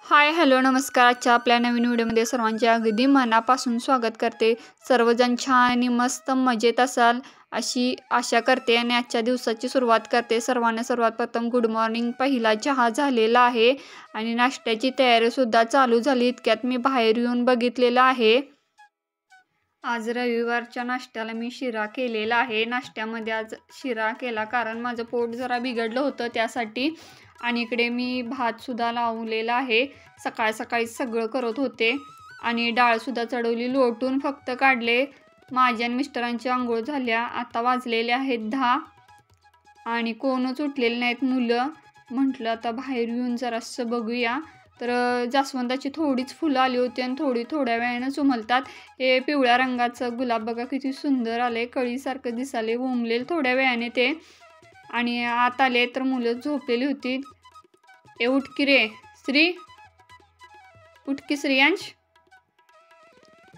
Hi hello नमस्कार. आजच्या आपल्या नवीन व्हिडिओमध्ये सर्वांचे अगदी मनापासून स्वागत करते. सर्वजण छान आणि मस्त मजेत असाल अशी आशा करते आणि आजच्या दिवसाची सुरुवात करते. सर्वांना सर्वात प्रथम गुड मॉर्निंग. पहिला चहा झालेला आहे आणि नाश्त्याची तयारीसुद्धा चालू झाली. इतक्यात मी बाहेर येऊन बघितलेलं आहे. आज रविवारच्या नाश्त्याला मी शिरा केलेला आहे. नाश्त्यामध्ये आज शिरा केला कारण माझं पोट जरा बिघडलं होतं त्यासाठी. आणि इकडे मी भातसुद्धा लावलेला आहे. सकाळ सकाळी सगळं करत होते आणि डाळसुद्धा चढवली. लोटून फक्त काढले. माझ्या आणि मिस्टरांची आंघोळ झाल्या. आता वाजलेले आहेत 10 आणि कोणच उठलेले नाहीत मुलं. म्हटलं आता बाहेर येऊन जरासं बघूया. तर जास्वंदाची थोडीच फुलं आली होती आणि थोड्या वेळानं उमलतात. हे पिवळ्या रंगाचं गुलाब बघा किती सुंदर आले. कळीसारखं दिसाले. उमलेल थोड्या वेळाने ते. आणि आत आले तर मुलं झोपलेली होती. उठ की रे श्री, उठ की श्रेयांश.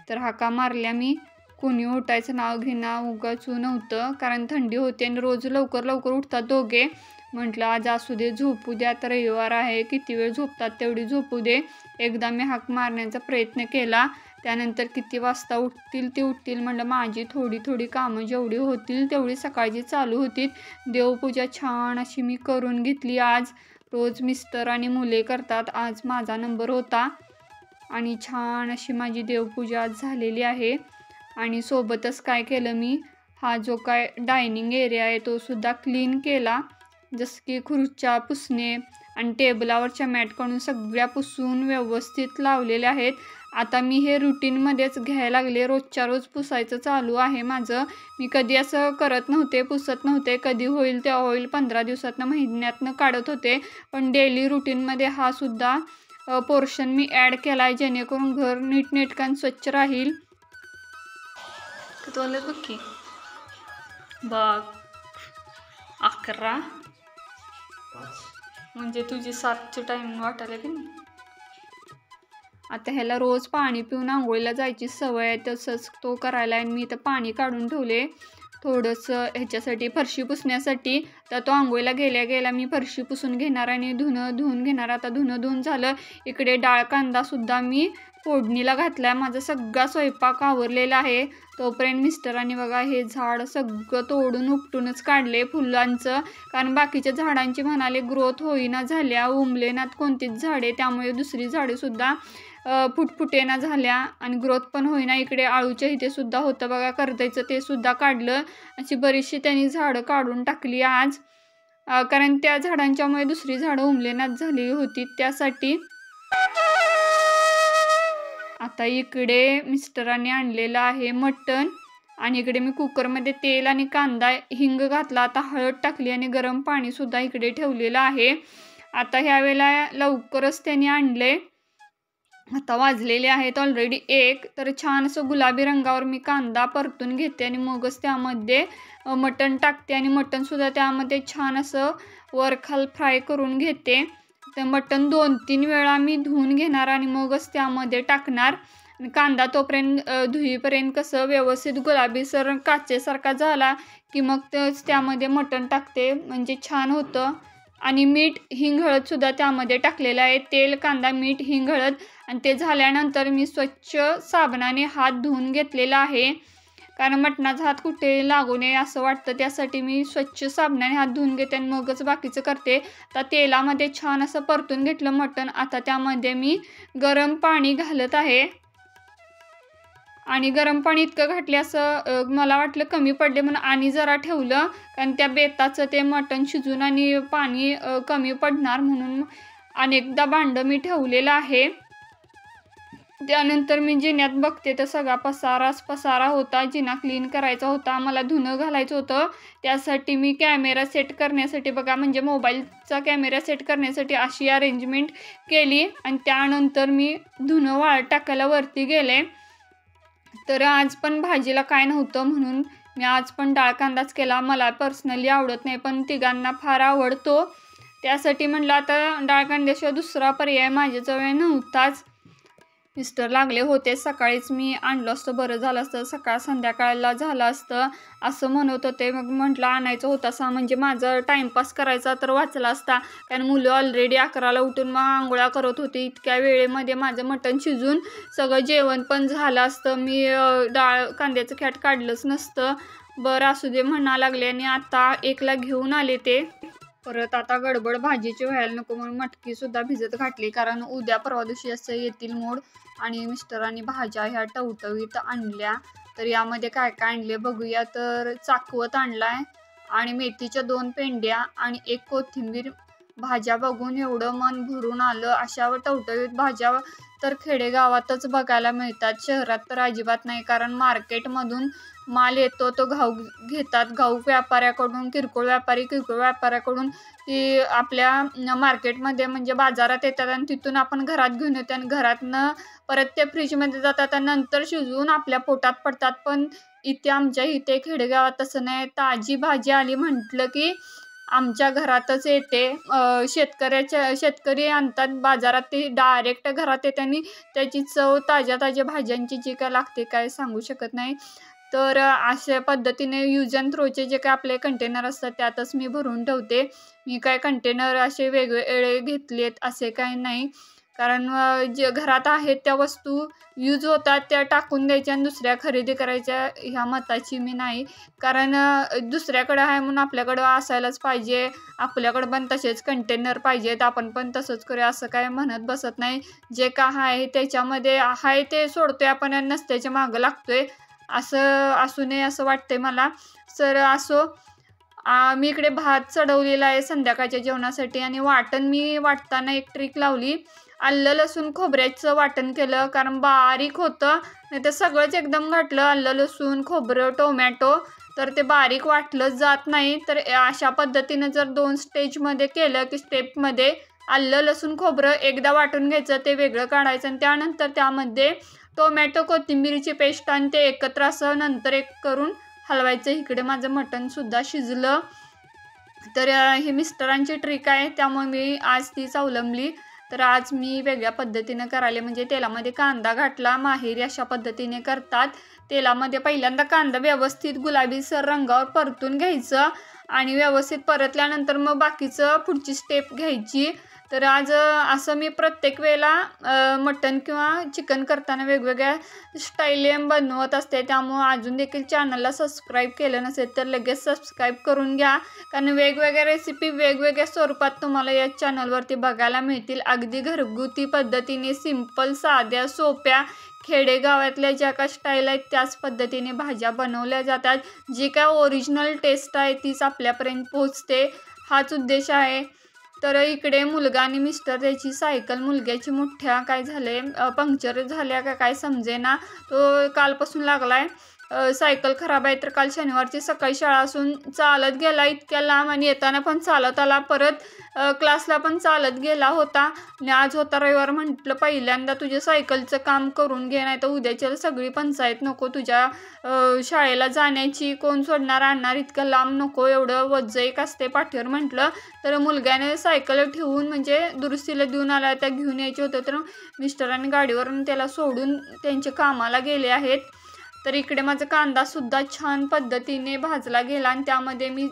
तर हाका मारल्या मी. कोणी उठायचं नाव घेणं उगाचू नव्हतं कारण थंडी होती आणि रोज लवकर लवकर उठतात दोघे. म्हटलं आज असू दे, झोपू द्या. तर रविवार आहे, किती वेळ झोपतात तेवढी झोपू दे. एकदा मी हाक मारण्याचा प्रयत्न केला. त्यानंतर किती वाजता उठतील ते उठतील. म्हटलं माझी थोडी कामं जेवढी होतील तेवढी सकाळची चालू होती. देवपूजा छान अशी मी करून घेतली आज. रोज मिस्टर आणि मुले करतात, आज माझा नंबर होता आणि छान अशी माझी देवपूजा आज झालेली आहे. आणि सोबतच काय केलं मी, हा जो काय डायनिंग एरिया आहे तो सुद्धा क्लीन केला. जसं की खुर्च्या पुसणे आणि टेबलावरच्या मॅट काढून सगळ्या पुसून व्यवस्थित लावलेल्या आहेत. आता मी हे रुटीनमध्येच घ्यायला लागले. रोजच्या रोज पुसायचं चालू आहे माझं. मी कधी असं करत नव्हते, पुसत नव्हते. कधी होईल तेव्हा होईल, 15 दिवसातनं महिन्यातनं काढत होते. पण डेली रुटीनमध्ये हा सुद्धा पोर्शन मी ॲड केला आहे जेणेकरून घर नीटनेटकं स्वच्छ राहील. किती बघ की, बघ 11 म्हणजे तुझी 7ची टायमिंग वाटायला की नाही. आता ह्याला रोज पाणी पिऊन आंघोळीला जायची सवय आहे, तसंच तो करायला. आणि मी इथं पाणी काढून ठेवले थोडंसं ह्याच्यासाठी, फरशी पुसण्यासाठी. तर तो आंघोळीला गेल्या मी फरशी पुसून घेणार आणि धुणं धुवून घेणार. आता धुणं धुवून झालं. इकडे डाळ कांदासुद्धा मी फोडणीला घातला आहे. माझा सगळा स्वयंपाक आवरलेला आहे. तोपर्यंत मिस्टरांनी बघा हे झाड सगळं तोडून उपटूनच काढले फुलांचं. कारण बाकीच्या झाडांची म्हणाले ग्रोथ होईना झाल्या, उमलेनात कोणतीच झाडे, त्यामुळे दुसरी झाडेसुद्धा फुटफुटेना झाल्या आणि ग्रोथ पण होईना. इकडे आळूच्या इथे सुद्धा होतं बघा करतायचं, ते सुद्धा काढलं. अशी बरीचशी त्यांनी झाडं काढून टाकली आज. कारण त्या झाडांच्यामुळे दुसरी झाडं उमलेनात झाली होती त्यासाठी. आता इकडे मिस्टरांनी आणलेलं आहे मटण आणि इकडे मी कुकरमध्ये तेल आणि कांदा हिंग घातला. आता हळद टाकली आणि गरम पाणीसुद्धा इकडे ठेवलेलं आहे. आता ह्यावेळेला लवकरच त्यांनी आणले. आता वाजलेले आहेत ऑलरेडी 1. तर छान असं गुलाबी रंगावर मी कांदा परतून घेते आणि मगच त्यामध्ये मटण टाकते आणि मटणसुद्धा त्यामध्ये छान असं वरखाल फ्राय करून घेते. तर मटण 2-3 वेळा मी धुवून घेणार आणि मगच त्यामध्ये टाकणार. कांदा तोपर्यंत धुईपर्यंत कसं व्यवस्थित गुलाबीसर काचेसारखा झाला की मग त्यामध्ये मटण टाकते, म्हणजे छान होतं. आणि मीठ हिंग हळदसुद्धा त्यामध्ये टाकलेलं आहे. तेल कांदा मीठ हिंग हळद. आणि ते झाल्यानंतर मी स्वच्छ साबणाने हात धुवून घेतलेला आहे. कारण मटणाचा हात कुठे लागू नये असं वाटतं, त्यासाठी मी स्वच्छ साबणाने हात धुवून घेते आणि मगच बाकीचं करते. तर तेलामध्ये छान असं परतून घेतलं मटण. आता त्यामध्ये मी गरम पाणी घालत आहे आणि गरम पाणी इतकं घातले असं मला वाटलं कमी पडले म्हणून आणि जरा ठेवलं. कारण त्या बेताचं ते मटण शिजून आणि पाणी कमी पडणार म्हणून अनेकदा भांडं मी ठेवलेलं आहे. त्यानंतर मी जिन्यात बघते तर सगळा पसारा होता. जिना क्लीन करायचा होता, मला धुणं घालायचं होतं. त्यासाठी मी कॅमेरा सेट करण्यासाठी बघा, म्हणजे मोबाईलचा कॅमेरा सेट करण्यासाठी अशी अरेंजमेंट केली आणि त्यानंतर मी धुणं वाळत टाकायला वरती गेले. तर आज पण भाजीला काय नव्हतं म्हणून मी आज पण डाळ कांदाच केला. मला पर्सनली आवडत नाही पण तिघांना फार आवडतो, त्यासाठी म्हटलं आता डाळ कांद्याशिवाय दुसरा पर्याय माझ्याजवळ नव्हताच. मिस्टर लागले होते. सकाळीच मी आणलं असतं बरं झालं असतं, सकाळ संध्याकाळला झालं असतं असं म्हणत होते. मग म्हटलं आणायचं होतं म्हणजे माझं टाईमपास करायचा तर वाचला असता. कारण मुलं ऑलरेडी 11ला उठून मग आंघोळ्या करत होती. इतक्या वेळेमध्ये माझं मटण शिजून सगळं जेवण पण झालं असतं. मी डाळ कांद्याचं खॅट काढलंच नसतं. बरं असू दे म्हणा लागले आणि आता 1ला घेऊन आले ते. परत आता गडबड भाजीची व्हायला नको म्हणून मटकीसुद्धा भिजत घातली, कारण उद्या परवा दिवशी असं येतील मोड. आणि मिस्टरांनी भाज्या ह्या टवटवीत आणल्या. तर यामध्ये काय काय आणले बघूया. तर चाकवत आणलाय आणि मेथीच्या 2 पेंड्या आणि 1 कोथिंबीर. भाज्या बघून एवढं मन भरून आलं. अशा टवटवीत भाज्या तर खेडेगावातच बघायला मिळतात, शहरात तर अजिबात नाही. कारण मार्केटमधून माल येतो तो घेतात घाऊक व्यापाऱ्याकडून, किरकोळ व्यापाऱ्याकडून. ती आपल्या मार्केटमध्ये म्हणजे बाजारात येतात आणि तिथून आपण घरात घेऊन येतो आणि घरातनं परत ते फ्रीजमध्ये जातात आणि नंतर शिजवून आपल्या पोटात पडतात. पण आमच्या इथे खेडेगावात तसं नाही. ताजी भाजी आली म्हटलं की आमच्या घरातच येते. शेतकरी आणतात बाजारात, ती डायरेक्ट घरात येते आणि त्याची चव ताज्या भाज्यांची जी काय लागते काय सांगू शकत नाही. तर अशा पद्धतीने यूज अँड थ्रोचे जे काय आपले कंटेनर असतात त्यातच मी भरून ठेवते. मी काय कंटेनर असे वेगवेगळे घेतलेत असे काही नाही. कारण जे घरात आहेत त्या वस्तू यूज होतात त्या टाकून द्यायच्या आणि दुसऱ्या खरेदी करायच्या ह्या मताची मी नाही. कारण दुसऱ्याकडे आहे म्हणून आपल्याकडं असायलाच पाहिजे. आपल्याकडं पण तसेच कंटेनर पाहिजेत, आपण पण तसंच करूया असं काय म्हणत बसत नाही. जे काय आहे त्याच्यामध्ये आहे ते सोडतोय आपण आणि नसत्याच्या मागं लागतोय. असं असू नये असं वाटतंय मला. तर असो, मी इकडे भात चढवलेला आहे संध्याकाळच्या जेवणासाठी आणि वाटण मी वाटताना एक ट्रिक लावली. आलं लसूण खोबऱ्याचं वाटण केलं, कारण बारीक होतं. नाही तर सगळंच एकदम घातलं आलं लसूण खोबरं टोमॅटो तर ते बारीक वाटलंच जात नाही. तर अशा पद्धतीनं जर 2 स्टेजमध्ये केलं की स्टेपमध्ये आलं लसूण खोबरं एकदा वाटून घ्यायचं, ते वेगळं काढायचं आणि त्यानंतर त्यामध्ये टोमॅटो कोथिंबीरची पेस्ट आणि ते एकत्र असं नंतर एक करून हलवायचं. इकडे माझं मटणसुद्धा शिजलं. तर ही मिस्टरांची ट्रिक आहे, त्यामुळे मी आज तीच अवलंबली. तर आज मी वेगळ्या पद्धतीनं करायला म्हणजे तेलामध्ये कांदा घातला. माहेरी अशा पद्धतीने करतात. तेलामध्ये पहिल्यांदा कांदा व्यवस्थित गुलाबीसर रंगावर परतून घ्यायचं आणि व्यवस्थित परतल्यानंतर मग बाकीचं पुढची स्टेप घ्यायची. तर आज असं मी प्रत्येक वेळेला मटण किंवा चिकन करताना वेगवेगळ्या स्टाईलने बनवत असते. त्यामुळं अजून देखील चॅनलला सबस्क्राईब केलं नसेल तर लगेच सबस्क्राईब करून घ्या. कारण वेगवेगळ्या रेसिपी वेगवेगळ्या स्वरूपात तुम्हाला या चॅनलवरती बघायला मिळतील. अगदी घरगुती पद्धतीने सिंपल साध्या सोप्या खेडेगावातल्या ज्या काय स्टाईल आहेत त्याच पद्धतीने भाज्या बनवल्या जातात. जी काय ओरिजिनल टेस्ट आहे तीच आपल्यापर्यंत पोहोचते, हाच उद्देश आहे. तर इकडे मुलगा आणि मिस्टर त्याची सायकल मुलग्याची मोठ्या काय झाले पंक्चर झाल्या का काय समजेना, तो कालपासून लागलाय. सायकल खराब आहे. तर काल शनिवारची सकाळी शाळा असून चालत गेला इतक्या लांब आणि येताना पण चालत आला. परत क्लासला पण चालत गेला होता आणि आज होता रविवार. म्हटलं पहिल्यांदा तुझ्या सायकलचं काम करून घे, नाही तर उद्याच्या सगळी पंचायत नको तुझ्या शाळेला जाण्याची. कोण सोडणार आणणार, इतकं लांब नको, एवढं वज्ज एक असते पाठीवर म्हटलं. तर मुलग्याने सायकल ठेवून म्हणजे दुरुस्तीला देऊन आला, त्या घेऊन यायचे होते. तर मिस्टरांनी गाडीवरून त्याला सोडून त्यांच्या कामाला गेले आहेत. तर इकडे माझा कांदासुद्धा छान पद्धतीने भाजला गेला आणि त्यामध्ये मी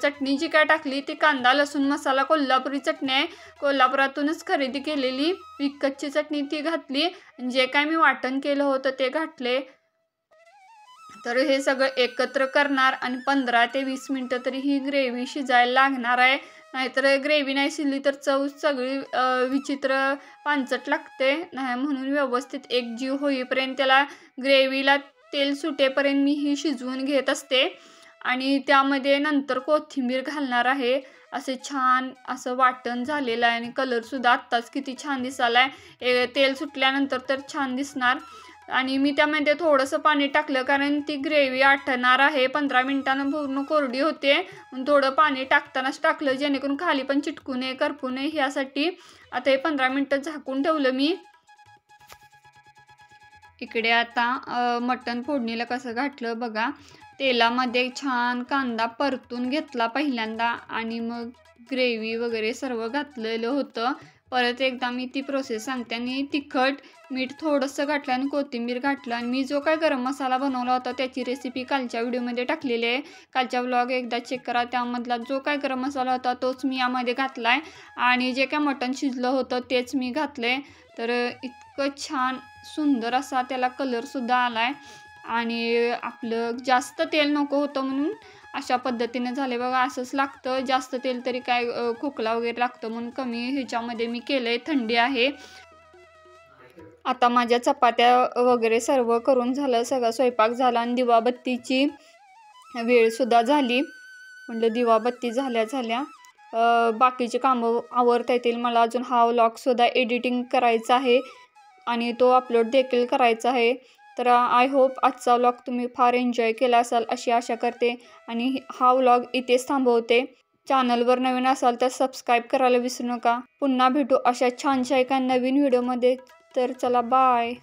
चटणी जी काय टाकली ती कांदा लसूण मसाला कोल्हापुरी चटणी आहे, कोल्हापुरातूनच खरेदी केलेली. विकतची चटणी ती घातली. जे काय मी वाटण केलं होतं ते घातले. तर हे सगळं एकत्र करणार आणि 15 ते 20 मिनटं तरी ही ग्रेव्ही शिजायला लागणार आहे. नाहीतर ग्रेव्ही नाही शिजली तर चव सगळी विचित्र पांचट लागते. नाही म्हणून व्यवस्थित एकजीव होईपर्यंत त्याला ग्रेव्हीला तेल सुटेपर्यंत मी ही शिजवून घेत असते आणि त्यामध्ये नंतर कोथिंबीर घालणार आहे. असे छान असं वाटण झालेलं आहे आणि कलरसुद्धा आत्ताच किती छान दिसायला आहे. तेल सुटल्यानंतर तर छान दिसणार. आणि मी त्यामध्ये थोडंसं पाणी टाकलं कारण ती ग्रेव्ही आटणार आहे. 15 मिनिटांनं पूर्ण कोरडी होते म्हणून थोडं पाणी टाकतानाच टाकलं, जेणेकरून खाली पण चिटकू नये करपू नये ह्यासाठी. आता हे 15 मिनिटं झाकून ठेवलं मी. इकडे आता मटण फोडणीला कसं घातलं बघा. तेलामध्ये छान कांदा परतून घेतला पहिल्यांदा आणि मग ग्रेव्ही वगैरे सर्व घातलेलं होतं. परत एकदा मी ती प्रोसेस सांगते. आणि तिखट, मीठ थोडंसं घातलं आणि कोथिंबीर घातलं आणि मी जो काय गरम मसाला बनवला होता त्याची रेसिपी कालच्या व्हिडिओमध्ये टाकलेली आहे. कालच्या व्लॉग एकदा चेक करा. त्यामधला जो काय गरम मसाला होता तोच मी यामध्ये घातला आहे आणि जे काय मटण शिजलं होतं तेच मी घातलं आहे. तर इतकं छान सुंदर असा त्याला कलरसुद्धा आला आहे. आणि आपलं जास्त तेल नको होतं म्हणून अशा पद्धतीने झाले बघा. असंच लागतं, जास्त तेल तरी काय खोकला वगैरे लागतं म्हणून कमी ह्याच्यामध्ये मी केलं आहे. थंडी आहे. आता माझ्या चपात्या वगैरे सर्व करून झालं, सगळा स्वयंपाक झाला आणि दिवाबत्तीची वेळसुद्धा झाली. म्हटलं दिवाबत्ती झाल्या बाकीचे कामं आवरता येतील. मला अजून हा व्लॉगसुद्धा एडिटिंग करायचा आहे आणि तो अपलोड देखील करायचा आहे. तर आय होप आजचा व्लॉग तुम्ही फार एन्जॉय केला असाल अशी आशा करते आणि हा व्लॉग इथेच थांबवते. चॅनलवर नवीन असाल तर सबस्क्राईब करायला विसरू नका. पुन्हा भेटू अशा छानशा एका नवीन व्हिडिओमध्ये. तर चला बाय.